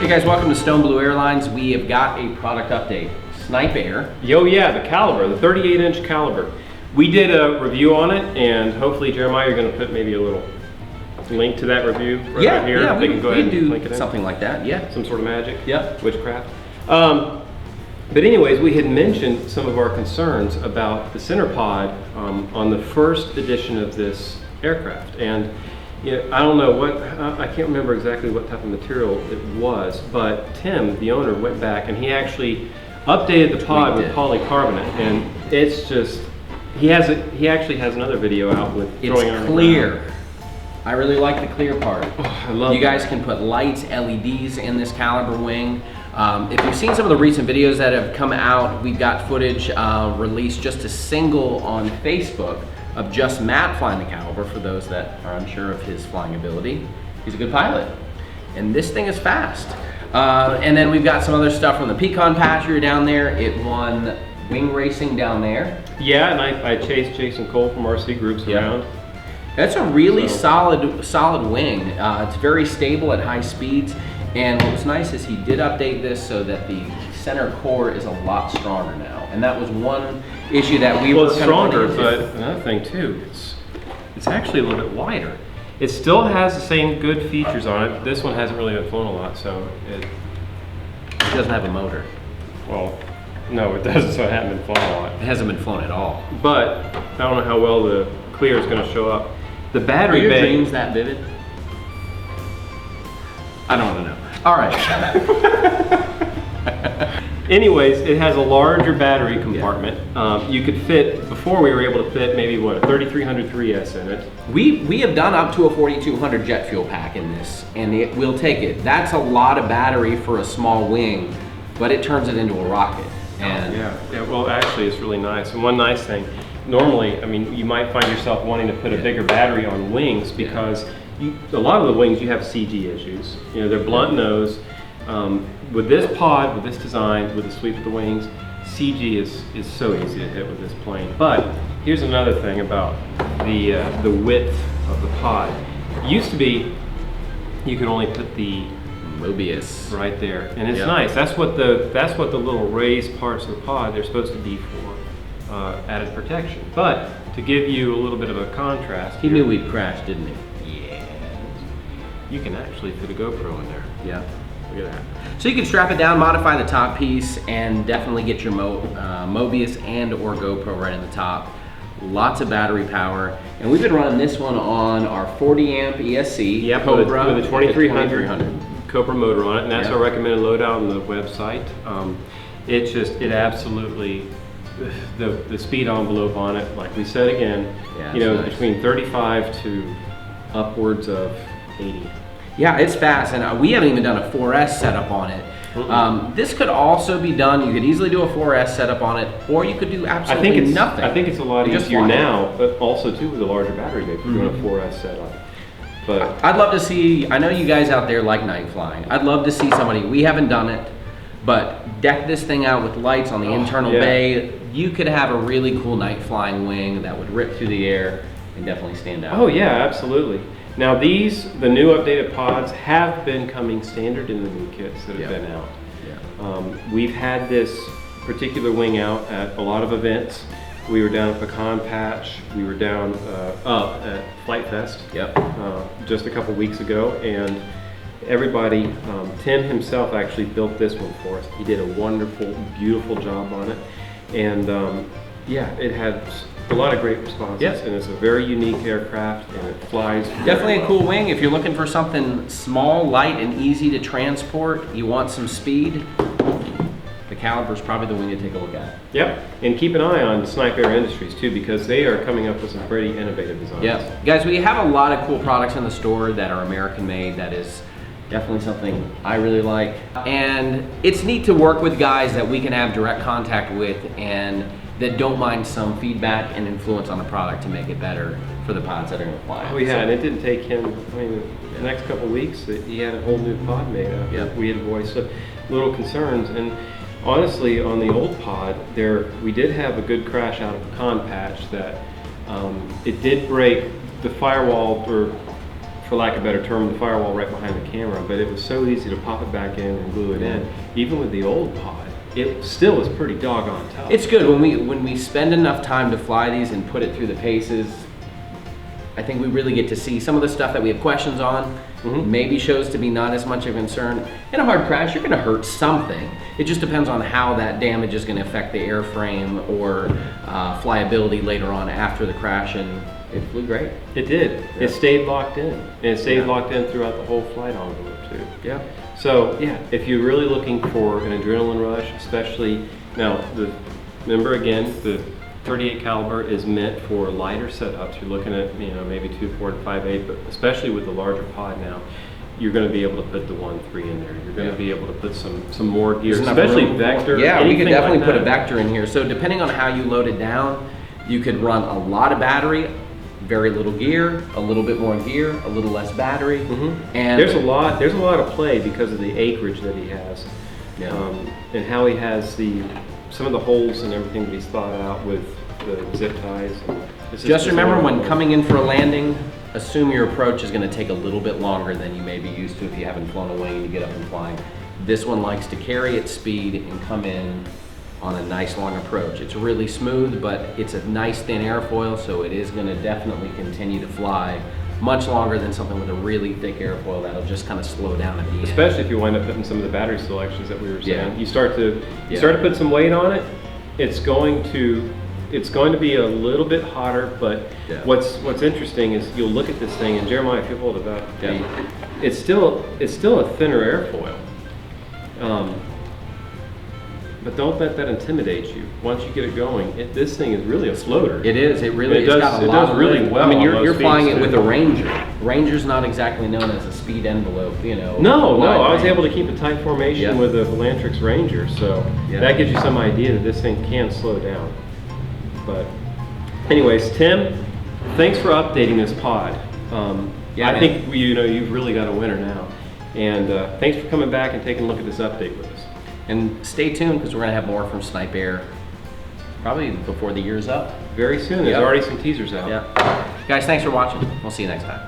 Hey guys, welcome to Stone Blue Airlines. We have got a product update. Snipe Air. Yo, yeah, the caliber, the 38-inch caliber. We did a review on it, and hopefully, Jeremiah, you're going to put maybe a little link to that review right here. Yeah, they can go ahead and link it in. Something like that, yeah. Some sort of magic, yeah, witchcraft. But anyways, we had mentioned some of our concerns about the center pod on the first edition of this aircraft. And I don't know what, I can't remember exactly what type of material it was, but Tim, the owner, went back and he actually updated the pod with polycarbonate, and it's just, he actually has another video out with throwing on clear. I really like the clear part. Oh, I love you guys can put lights, LEDs in this caliber wing. If you've seen some of the recent videos that have come out, we've got footage released just a single on Facebook of just Matt flying the caliber, for those that are unsure of his flying ability. He's a good pilot. And this thing is fast. And then we've got some other stuff from the Pecan Pasture down there. It won wing racing down there. Yeah, and I chased Jason Cole from RC Groups around. That's a really solid wing. It's very stable at high speeds. And what's nice is he did update this so that the center core is a lot stronger now. And that was one issue that we were stronger, but another thing too, it's actually a little bit wider. It still has the same good features on it. This one hasn't really been flown a lot, so it doesn't have a motor. Well, no, it doesn't, so it hasn't been flown a lot. It hasn't been flown at all. But I don't know how well the clear is going to show up. The battery bay. Are your dreams that vivid? I don't want to know. All right. Anyways, it has a larger battery compartment. You could fit, before we were able to fit maybe what, a 3300 3S in it. We have done up to a 4200 jet fuel pack in this, and we'll take it. That's a lot of battery for a small wing, but it turns it into a rocket. And yeah, well actually it's really nice. And one nice thing, normally, I mean, you might find yourself wanting to put a bigger battery on wings because a lot of the wings you have CG issues. They're blunt nose. With this pod, with this design, with the sweep of the wings, CG is so easy to hit with this plane. But here's another thing about the width of the pod. It used to be you could only put the Mobius right there, and it's nice. That's what the little raised parts of the pod, they're supposed to be for added protection. But to give you a little bit of a contrast, he knew we'd crash, didn't he? Yeah. You can actually fit a GoPro in there. Yeah. Look at that. So you can strap it down, modify the top piece, and definitely get your Mobius and or GoPro right in the top. Lots of battery power. And we've been running this one on our 40 amp ESC Cobra with a 2300 Cobra motor on it, and that's our recommended loadout on the website. It absolutely, the speed envelope on it, like we said again, nice. Between 35 to upwards of 80. Yeah, it's fast, and we haven't even done a 4S setup on it. This could also be done, you could easily do a 4S setup on it, or you could do absolutely nothing. I think it's a lot easier now, but also too with a larger battery if you're doing a 4S setup. But I'd love to see, I know you guys out there like night flying, I'd love to see somebody, we haven't done it, but deck this thing out with lights on the internal bay. You could have a really cool night flying wing that would rip through the air and definitely stand out. Oh yeah, absolutely. Now the new updated pods have been coming standard in the new kits that have been out. We've had this particular wing out at a lot of events. We were down at Pecan Patch. We were down up at Flight Fest just a couple weeks ago, and everybody, Tim himself actually built this one for us. He did a wonderful, beautiful job on it, and it had a lot of great responses, and it's a very unique aircraft, and it flies definitely a cool wing. If you're looking for something small, light, and easy to transport, you want some speed, the caliber's probably the wing to take a look at. Yep, and keep an eye on Snipe Air Industries too, because they are coming up with some pretty innovative designs. Yeah, guys, we have a lot of cool products in the store that are American made. That is definitely something I really like, and it's neat to work with guys that we can have direct contact with and that don't mind some feedback and influence on the product to make it better for the pods that are going to fly. Oh yeah, and it didn't take him, I mean, the next couple of weeks, he had a whole new pod made up. We had voiced little concerns, and honestly, on the old pod, we did have a good crash out of Pecan Patch that it did break the firewall, or for lack of a better term, the firewall right behind the camera, but it was so easy to pop it back in and glue it in. Even with the old pod, it still is pretty doggone tough. It's good when we spend enough time to fly these and put it through the paces. I think we really get to see some of the stuff that we have questions on. Maybe shows to be not as much of a concern. In a hard crash, you're going to hurt something. It just depends on how that damage is going to affect the airframe or flyability later on after the crash, and it flew great. It did. Yeah. It stayed locked in. And it stayed locked in throughout the whole flight envelope too. Yeah. So yeah, if you're really looking for an adrenaline rush, especially now, remember again, the 38 caliber is meant for lighter setups. You're looking at, you know, maybe 2.4 to 5.8, but especially with the larger pod now, you're going to be able to put the 1.3 in there. You're going to be able to put some more gear, especially vector. Yeah, we could definitely like put a vector in here. So depending on how you load it down, you could run a lot of battery, very little gear, a little bit more gear, a little less battery, and there's a lot of play because of the acreage that he has, and how he has some of the holes and everything that he's thought out with the zip ties. Just remember, when coming in for a landing, assume your approach is going to take a little bit longer than you may be used to if you haven't flown a wing and you get up and flying. This one likes to carry its speed and come in on a nice long approach. It's really smooth, but it's a nice thin airfoil, so it is going to definitely continue to fly much longer than something with a really thick airfoil that'll just kind of slow down at the end. Especially if you wind up putting some of the battery selections that we were saying. You start to put some weight on it, it's going to be a little bit hotter, but what's interesting is you'll look at this thing, and Jeremiah, if you hold it up, it's still a thinner airfoil. But don't let that intimidate you. Once you get it going, this thing is really a floater. It is. It really does really well. I mean, you're on flying it speeds, with too. a Ranger. Ranger's not exactly known as a speed envelope, you know. No, I was range. able to keep a tight formation with the Volantrix Ranger, so that gives you some idea that this thing can slow down. But anyways, Tim, thanks for updating this pod. I think you've really got a winner now. And thanks for coming back and taking a look at this update with us. And stay tuned, because we're going to have more from Snipe Air probably before the year's up. Very soon. There's already some teasers out. Yeah. Guys, thanks for watching. We'll see you next time.